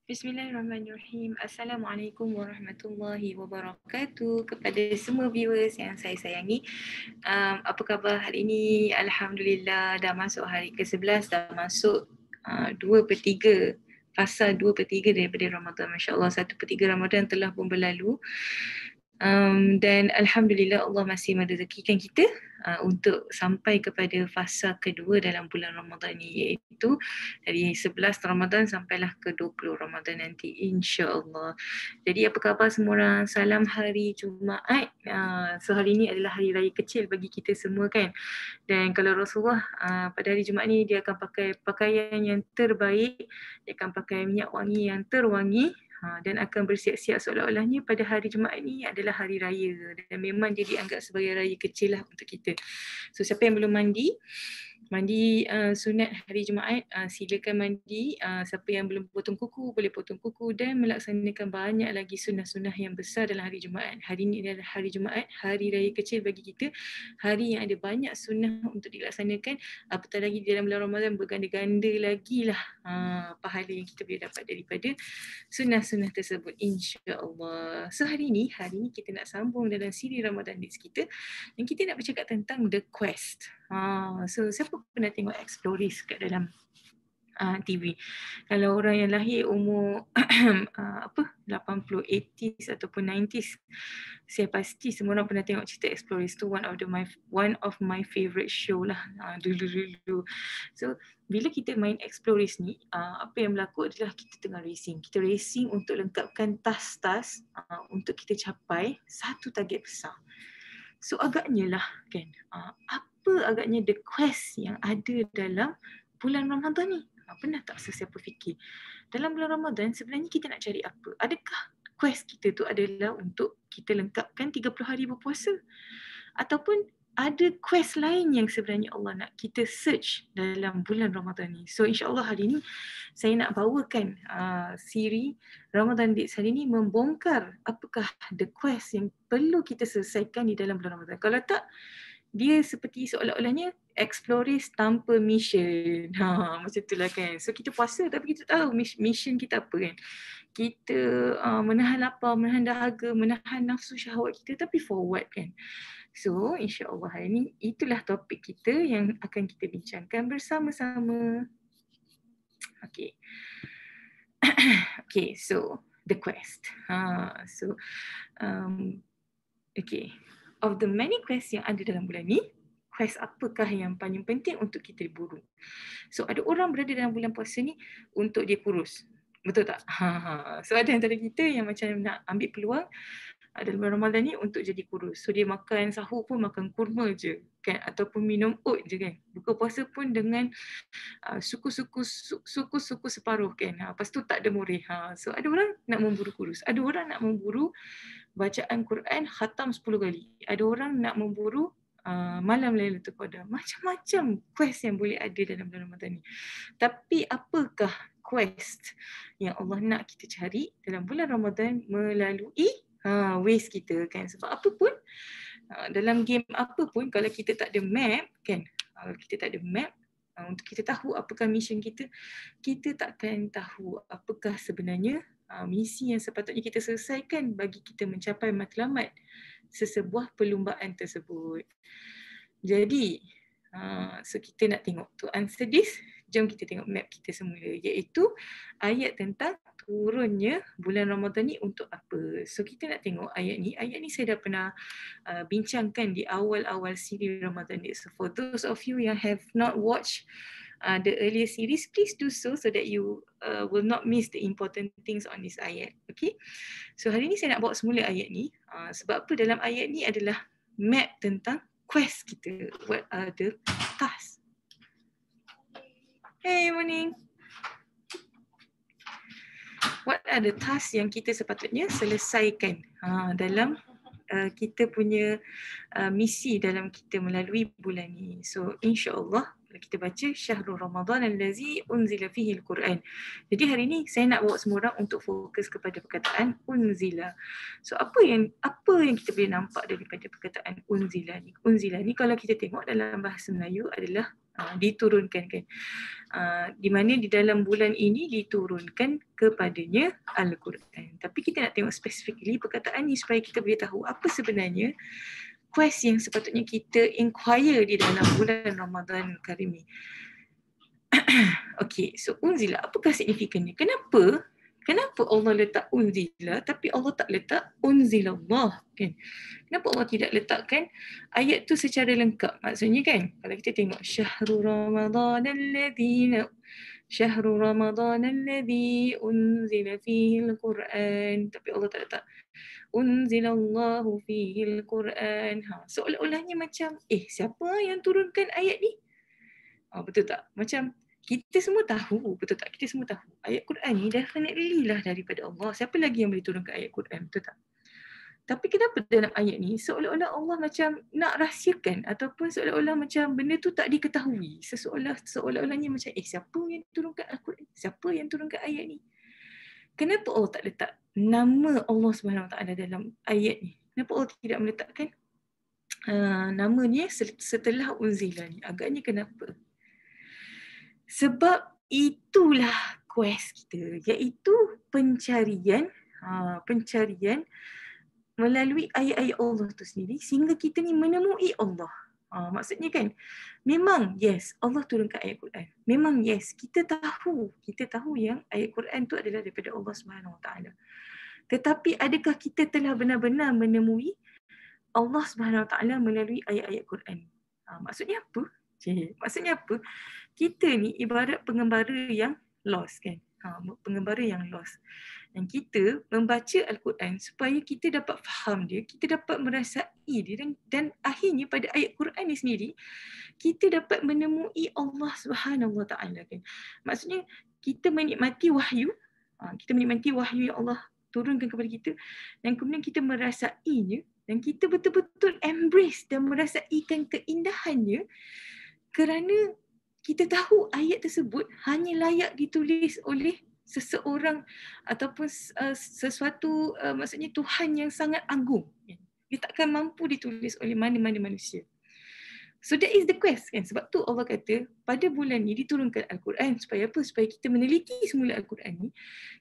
Bismillahirrahmanirrahim. Assalamualaikum warahmatullahi wabarakatuh kepada semua viewers yang saya sayangi. Apa khabar hari ini? Alhamdulillah dah masuk hari ke-11, dah masuk 2/3, fasa 2/3 daripada Ramadan. Masya Allah, 1/3 Ramadan telah pun berlalu. Dan Alhamdulillah Allah masih merezekikan kita untuk sampai kepada fasa kedua dalam bulan Ramadan ini, iaitu dari 11 Ramadan sampailah ke 20 Ramadan nanti, insya-Allah. Jadi apa khabar semua orang? Salam hari Jumaat. So hari ini adalah hari raya kecil bagi kita semua kan. Dan kalau Rasulullah pada hari Jumaat ni dia akan pakai pakaian yang terbaik, dia akan pakai minyak wangi yang terwangi, dan akan bersiap-siap seolah-olahnya pada hari Jumaat ni adalah hari raya, dan memang dia dianggap sebagai raya kecil lah untuk kita. So siapa yang belum mandi sunat hari Jumaat, silakan mandi. Siapa yang belum potong kuku boleh potong kuku dan melaksanakan banyak lagi sunnah-sunnah yang besar dalam hari Jumaat. Hari ini adalah hari Jumaat, hari raya kecil bagi kita, hari yang ada banyak sunnah untuk dilaksanakan. Apatah lagi di dalam bulan Ramadan, berganda-ganda lagi lah pahala yang kita boleh dapat daripada sunnah-sunnah tersebut, insya-Allah. So hari ini kita nak sambung dalam siri Ramadan Dates kita, dan kita nak bercakap tentang The Quest. So siapa pernah tengok Exploris kat dalam TV? Kalau orang yang lahir umur 80, 80s ataupun 90s, saya pasti semua orang pernah tengok cerita Exploris tu. One of my favorite show lah dulu. So bila kita main Exploris ni, apa yang berlaku adalah kita tengah racing. Kita racing untuk lengkapkan tas-tas untuk kita capai satu target besar. So agaknya lah kan, apa agaknya the quest yang ada dalam bulan Ramadan ni? Pernah tak sesiapa fikir? Dalam bulan Ramadan sebenarnya kita nak cari apa? Adakah quest kita tu adalah untuk kita lengkapkan 30 hari berpuasa? Ataupun ada quest lain yang sebenarnya Allah nak kita search dalam bulan Ramadan ni? So insya-Allah hari ni saya nak bawakan siri Ramadan Dates hari ni membongkar apakah the quest yang perlu kita selesaikan di dalam bulan Ramadan. Kalau tak, dia seperti seolah-olahnya Exploris tanpa mission. Macam itulah kan. So kita puasa tapi kita tahu mission kita apa kan. Kita menahan lapar, menahan dahaga, menahan nafsu syahwat kita, tapi for what kan. So insya-Allah hari ni itulah topik kita yang akan kita bincangkan bersama-sama. Okay. Okay, so the quest. Okay. Of the many quests yang ada dalam bulan ni, quest apakah yang paling penting untuk kita buru? So ada orang berada dalam bulan puasa ni untuk dia kurus. Betul tak? So ada antara kita yang macam nak ambil peluang dalam bulan Ramadan ni untuk jadi kurus. So dia makan sahur pun makan kurma je kan, ataupun minum oat je kan. Buka puasa pun dengan suku separuh kan. Lepas tu tak ada murih. So ada orang nak memburu kurus. Ada orang nak memburu bacaan Quran khatam 10 kali. Ada orang nak memburu malam Lailatul Qadar. Macam-macam quest yang boleh ada dalam bulan Ramadan ni. Tapi apakah quest yang Allah nak kita cari dalam bulan Ramadan melalui ways kita kan? Sebab apa pun, dalam game apa pun, kalau kita tak ada map kan, kalau kita tak ada map untuk kita tahu apakah mission kita, kita takkan tahu apakah sebenarnya misi yang sepatutnya kita selesaikan bagi kita mencapai matlamat sesebuah perlumbaan tersebut. Jadi, so kita nak tengok to answer this, jom kita tengok map kita semula, iaitu ayat tentang turunnya bulan Ramadan ni untuk apa. So kita nak tengok ayat ni. Ayat ni saya dah pernah bincangkan di awal-awal siri Ramadan ni. So for those of you yang have not watched the earlier series, please do so that you will not miss the important things on this ayat. Okay. So hari ni saya nak bawa semula ayat ni sebab apa, dalam ayat ni adalah map tentang quest kita. What are the tasks? Hey, morning. What are the tasks yang kita sepatutnya selesaikan dalam kita punya misi dalam kita melalui bulan ni. So insya-Allah kita baca Syahrul Ramadan allazi unzila fihi al-Quran. Jadi hari ni saya nak bawa semua orang untuk fokus kepada perkataan unzila. So apa yang kita boleh nampak daripada perkataan unzila ni? Unzila ni kalau kita tengok dalam bahasa Melayu adalah diturunkan kan. Di mana di dalam bulan ini diturunkan kepadanya Al-Quran. Tapi kita nak tengok specifically perkataan ni supaya kita boleh tahu apa sebenarnya quest yang sepatutnya kita inquire di dalam bulan Ramadan Karim ni. Okay, so unzila, apakah signifikannya? Kenapa Allah letak unzila tapi Allah tak letak unzilallah kan? Kenapa Allah tidak letakkan ayat tu secara lengkap? Maksudnya kan, kalau kita tengok syahrul Ramadan alladhi unzila fihi al-Quran, tapi Allah tak letak unzilallahu fihi al-Quran. Seolah-olahnya macam siapa yang turunkan ayat ni? Betul tak? Macam kita semua tahu, betul tak? Kita semua tahu ayat Quran ni definitely lah daripada Allah. Siapa lagi yang boleh turunkan ayat Quran, betul tak? Tapi kenapa dalam ayat ni seolah-olah Allah macam nak rahsiakan ataupun seolah-olah macam benda tu tak diketahui. Seolah-olahnya macam siapa yang turunkan Al-Quran? Siapa yang turunkan ayat ni? Kenapa Allah tak letak nama Allah Subhanahu Wa Taala dalam ayat ni? Kenapa Allah tidak meletakkan namanya setelah unzila ni? Agaknya kenapa? Sebab itulah quest kita, iaitu pencarian melalui ayat-ayat Allah tu sendiri sehingga kita ni menemui Allah. Maksudnya kan, memang yes Allah turunkan ayat Quran. Memang yes kita tahu yang ayat Quran tu adalah daripada Allah Subhanahu Wa Taala. Tetapi adakah kita telah benar-benar menemui Allah Subhanahu Wa Taala melalui ayat-ayat Quran? Maksudnya apa? Maksudnya apa? Kita ni ibarat pengembara yang lost kan. Pengembara yang lost. Dan kita membaca Al-Quran supaya kita dapat faham dia, kita dapat merasai dia dan akhirnya pada ayat Quran ni sendiri kita dapat menemui Allah Subhanahu Wa Taala kan. Maksudnya kita menikmati wahyu, yang Allah turunkan kepada kita dan kemudian kita merasainya dan kita betul-betul embrace dan merasaikan keindahannya kerana kita tahu ayat tersebut hanya layak ditulis oleh seseorang ataupun sesuatu, maksudnya Tuhan yang sangat agung. Dia takkan mampu ditulis oleh mana-mana manusia. So that is the quest kan. Sebab tu Allah kata pada bulan ni diturunkan Al-Quran supaya apa? Supaya kita meneliti semula Al-Quran ni,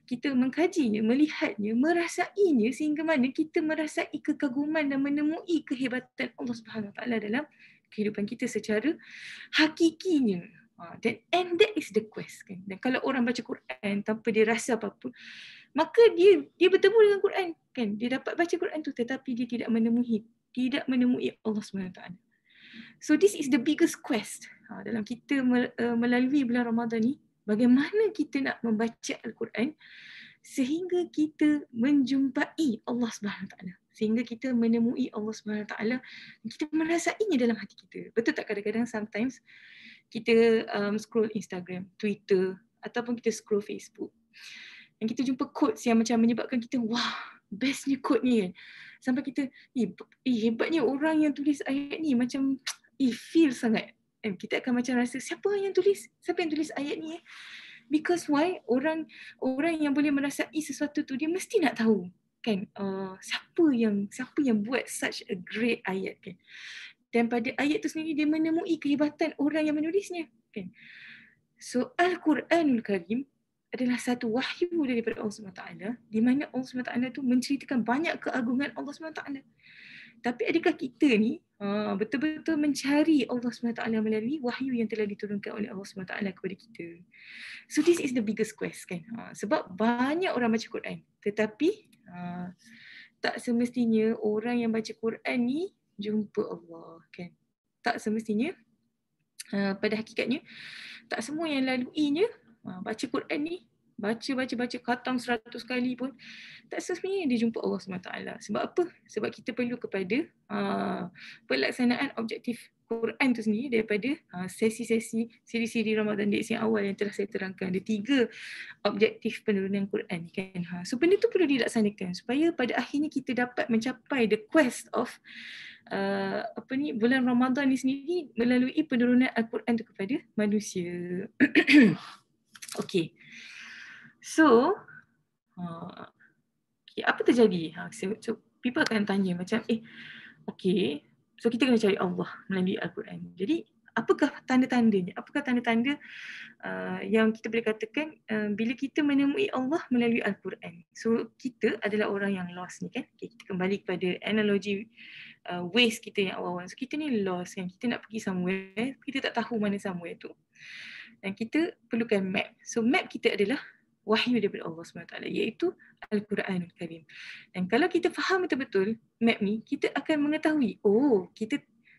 kita mengkajinya, melihatnya, merasainya sehingga mana kita merasai kekaguman dan menemui kehebatan Allah Subhanahu Wa Taala dalam kehidupan kita secara hakikinya. And that is the quest kan. Dan kalau orang baca Quran tanpa dia rasa apa-apa, maka dia bertemu dengan Quran kan. Dia dapat baca Quran tu tetapi dia tidak menemui Allah SWT. So this is the biggest quest dalam kita melalui bulan Ramadan ni. Bagaimana kita nak membaca Al-Quran sehingga kita menjumpai Allah SWT. Sehingga kita menemui Allah SWT, kita merasainya dalam hati kita. Betul tak kadang-kadang sometimes kita scroll Instagram, Twitter ataupun kita scroll Facebook dan kita jumpa quotes yang macam menyebabkan kita wah, bestnya quote ni kan. Sampai kita hebatnya orang yang tulis ayat ni, macam feel sangat. Kita akan macam rasa siapa yang tulis ayat ni Because why? Orang yang boleh merasai sesuatu tu dia mesti nak tahu kan, siapa yang buat such a great ayat kan. Dan pada ayat tu sendiri dia menemui kehebatan orang yang menulisnya kan. So Al-Quranul Karim adalah satu wahyu daripada Allah SWT di mana Allah SWT tu menceritakan banyak keagungan Allah SWT. Tapi adakah kita ni betul-betul mencari Allah SWT melalui wahyu yang telah diturunkan oleh Allah SWT kepada kita? So this is the biggest quest kan. Sebab banyak orang baca Quran tetapi tak semestinya orang yang baca Quran ni jumpa Allah kan. Tak semestinya, pada hakikatnya tak semua yang laluinya baca Quran ni, baca khatam 100 kali pun tak semestinya dia jumpa Allah SWT. Sebab apa? Sebab kita perlu kepada pelaksanaan objektif Quran tu sendiri daripada sesi-sesi siri-siri Ramadan Days yang awal yang telah saya terangkan. Ada 3 objektif penurunan Quran kan. So benda tu perlu dilaksanakan supaya pada akhirnya kita dapat mencapai the quest of bulan Ramadan ni sendiri melalui penurunan Al-Quran tu kepada manusia. Okay. So apa terjadi? So people akan tanya macam okay, so kita kena cari Allah melalui Al-Quran. Jadi apakah tanda-tandanya? Apakah tanda-tanda yang kita boleh katakan bila kita menemui Allah melalui Al-Quran. So kita adalah orang yang lost ni kan. Okay, kita kembali kepada analogi ways kita yang awal-awal. So kita ni lost kan. Kita nak pergi somewhere, kita tak tahu mana somewhere tu. Dan kita perlukan map. So map kita adalah wahyu daripada Allah SWT, iaitu Al-Quranul Karim. Dan kalau kita faham betul-betul map ni, kita akan mengetahui,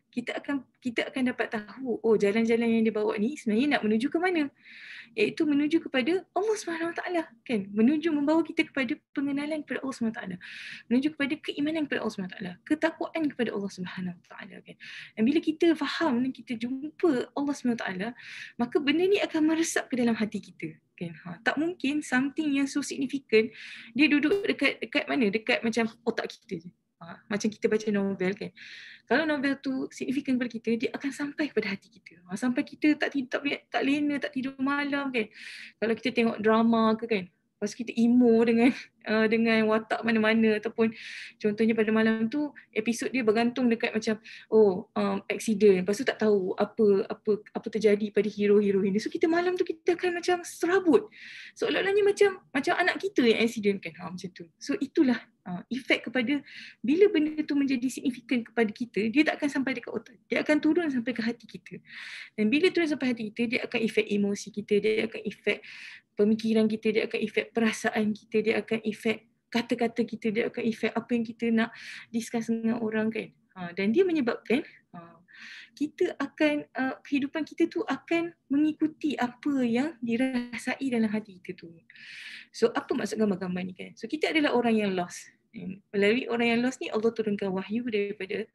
kita akan dapat tahu, jalan-jalan yang dia bawa ni sebenarnya nak menuju ke mana, iaitu menuju kepada Allah SWT kan, menuju membawa kita kepada pengenalan kepada Allah SWT, menuju kepada keimanan kepada Allah SWT, ketakwaan kepada Allah SWT kan. Dan bila kita faham dan kita jumpa Allah SWT, maka benda ni akan meresap ke dalam hati kita kan. Tak mungkin something yang so significant dia duduk dekat mana, dekat macam otak kita je. Macam kita baca novel kan. Kalau novel tu signifikan kepada kita, dia akan sampai kepada hati kita. Sampai kita tak lena, tak tidur malam kan. Kalau kita tengok drama ke kan, lepas kita emo dengan watak mana-mana, ataupun contohnya pada malam tu episod dia bergantung dekat macam accident, lepas tu tak tahu apa terjadi pada hero-heroin dia. So kita malam tu kita akan macam serabut. Seolah-olahnya macam anak kita yang accident kan. Macam tu. So itulah efek kepada bila benda tu menjadi signifikan kepada kita, dia tak akan sampai dekat otak. Dia akan turun sampai ke hati kita. Dan bila turun sampai hati kita, dia akan efek emosi kita, dia akan efek pemikiran kita, dia akan efek perasaan kita, dia akan efek kata-kata kita, dia akan efek apa yang kita nak discuss dengan orang kan. Dan dia menyebabkan kita akan kehidupan kita tu akan mengikuti apa yang dirasai dalam hati kita tu. So apa maksud gambar-gambar ni kan? So kita adalah orang yang lost. Melalui orang yang lost ni Allah turunkan wahyu daripada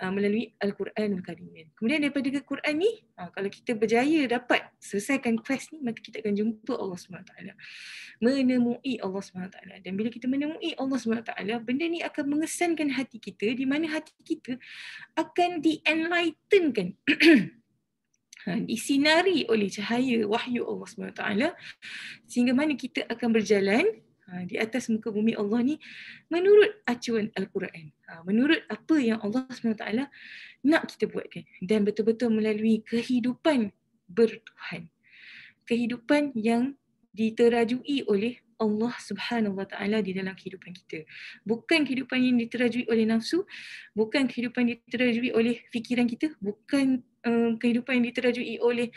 melalui Al-Quranul Karim. Kemudian daripada Al-Quran ni, kalau kita berjaya dapat selesaikan quest ni, maka kita akan jumpa Allah SWT, menemui Allah SWT. Dan bila kita menemui Allah SWT, benda ni akan mengesankan hati kita, di mana hati kita akan di-enlightenkan, disinari oleh cahaya wahyu Allah SWT, sehingga mana kita akan berjalan di atas muka bumi Allah ni menurut acuan Al-Quran, menurut apa yang Allah SWT nak kita buatkan, dan betul-betul melalui kehidupan bertuhan, kehidupan yang diterajui oleh Allah Subhanahu Wa Taala di dalam kehidupan kita. Bukan kehidupan yang diterajui oleh nafsu, bukan kehidupan yang diterajui oleh fikiran kita, bukan kehidupan yang diterajui oleh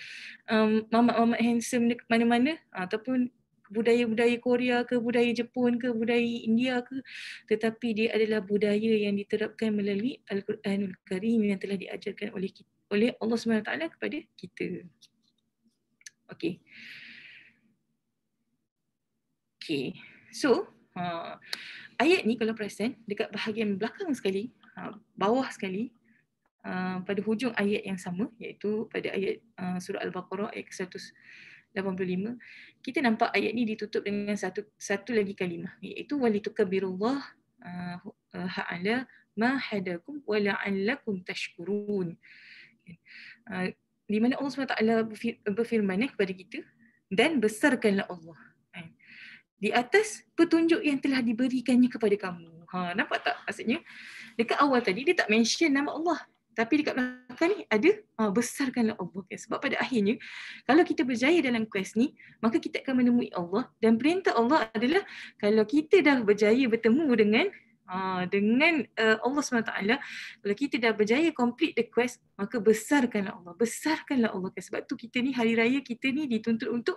mamat-mamat handsome mana-mana, ataupun budaya-budaya Korea ke, budaya Jepun ke, budaya India ke, tetapi dia adalah budaya yang diterapkan melalui Al-Quranul Karim yang telah diajarkan oleh Allah SWT kepada kita. Okay. So ayat ni kalau perasan dekat bahagian belakang sekali, bawah sekali, pada hujung ayat yang sama, iaitu pada ayat surah Al-Baqarah ayat 185, kita nampak ayat ni ditutup dengan satu lagi kalimah, iaitu walitukabirullah ha'ala ma hadakum wa la'allakum tashkurun. Di mana Allah SWT berfirman kepada kita, dan besarkanlah Allah di atas petunjuk yang telah diberikannya kepada kamu. Nampak tak maksudnya? Dekat awal tadi dia tak mention nama Allah, tapi dekat belakang ni ada besarkanlah Allah. Sebab pada akhirnya kalau kita berjaya dalam quest ni, maka kita akan menemui Allah, dan perintah Allah adalah kalau kita dah berjaya bertemu dengan Allah SWT, kalau kita dah berjaya complete the quest, maka besarkanlah Allah. Besarkanlah Allah. Sebab tu kita ni hari raya kita ni dituntut untuk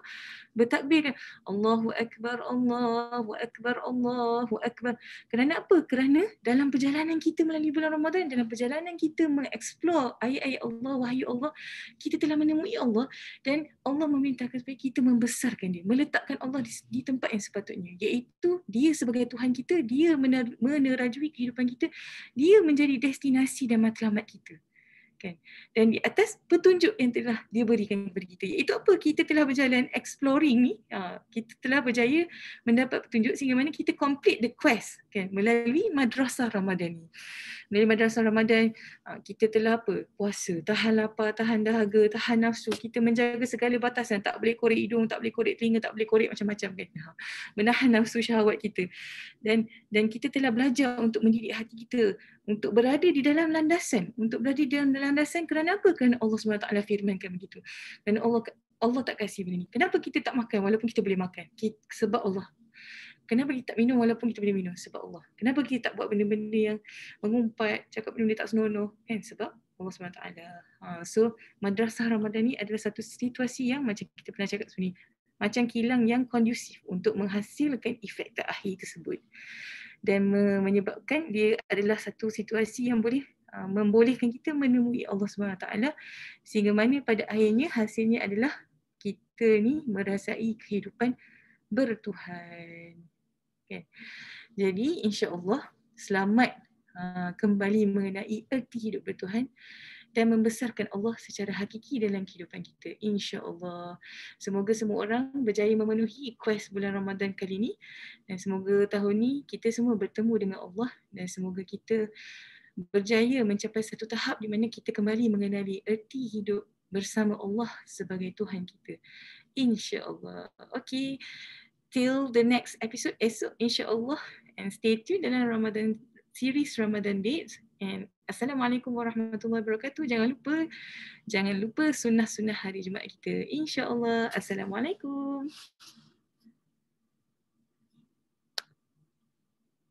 bertakbir kan. Allahu Akbar, Allahu Akbar, Allahu Akbar. Kerana apa? Kerana dalam perjalanan kita melalui bulan Ramadan, dalam perjalanan kita mengeksplor ayat-ayat Allah, wahyu Allah, kita telah menemui Allah, dan Allah memerintahkan supaya kita membesarkan dia, meletakkan Allah di tempat yang sepatutnya, iaitu dia sebagai Tuhan kita, dia menerajui kehidupan kita, dia menjadi destinasi dan matlamat kita kan. Dan di atas petunjuk yang telah dia berikan kepada kita, iaitu apa? Kita telah berjalan exploring ni, kita telah berjaya mendapat petunjuk sehingga mana kita complete the quest kan, melalui madrasah Ramadan ni. Melalui madrasah Ramadan, kita telah puasa, tahan lapar, tahan dahaga, tahan nafsu, kita menjaga segala batasan, tak boleh korek hidung, tak boleh korek telinga, tak boleh korek macam-macam kan, menahan nafsu syahwat kita. Dan kita telah belajar untuk mendidik hati kita, untuk berada di dalam landasan. Untuk berada di dalam landasan kerana apa? Kerana Allah SWT firmankan begitu. Kerana Allah tak kasih benda ni. Kenapa kita tak makan walaupun kita boleh makan? Sebab Allah. Kenapa kita tak minum walaupun kita boleh minum? Sebab Allah. Kenapa kita tak buat benda-benda yang mengumpat, cakap benda-benda tak senonoh? Kan? Sebab Allah SWT. So, Madrasah Ramadan ni adalah satu situasi yang macam kita pernah cakap sebelum ni, macam kilang yang kondusif untuk menghasilkan efek terakhir tersebut. Dan menyebabkan dia adalah satu situasi yang boleh membolehkan kita menemui Allah SWT, sehingga mana pada akhirnya hasilnya adalah kita ni merasai kehidupan bertuhan. Okay. Jadi insya-Allah selamat kembali mengenai erti hidup bertuhan dan membesarkan Allah secara hakiki dalam kehidupan kita. InsyaAllah. Semoga semua orang berjaya memenuhi quest bulan Ramadan kali ini. Dan semoga tahun ni kita semua bertemu dengan Allah. Dan semoga kita berjaya mencapai satu tahap di mana kita kembali mengenali erti hidup bersama Allah sebagai Tuhan kita. InsyaAllah. Okay. Till the next episode esok insyaAllah. And stay tuned dalam Ramadan series Ramadan Dates. And Assalamualaikum warahmatullahi wabarakatuh. Jangan lupa sunnah-sunnah hari Jumaat kita. InsyaAllah. Assalamualaikum.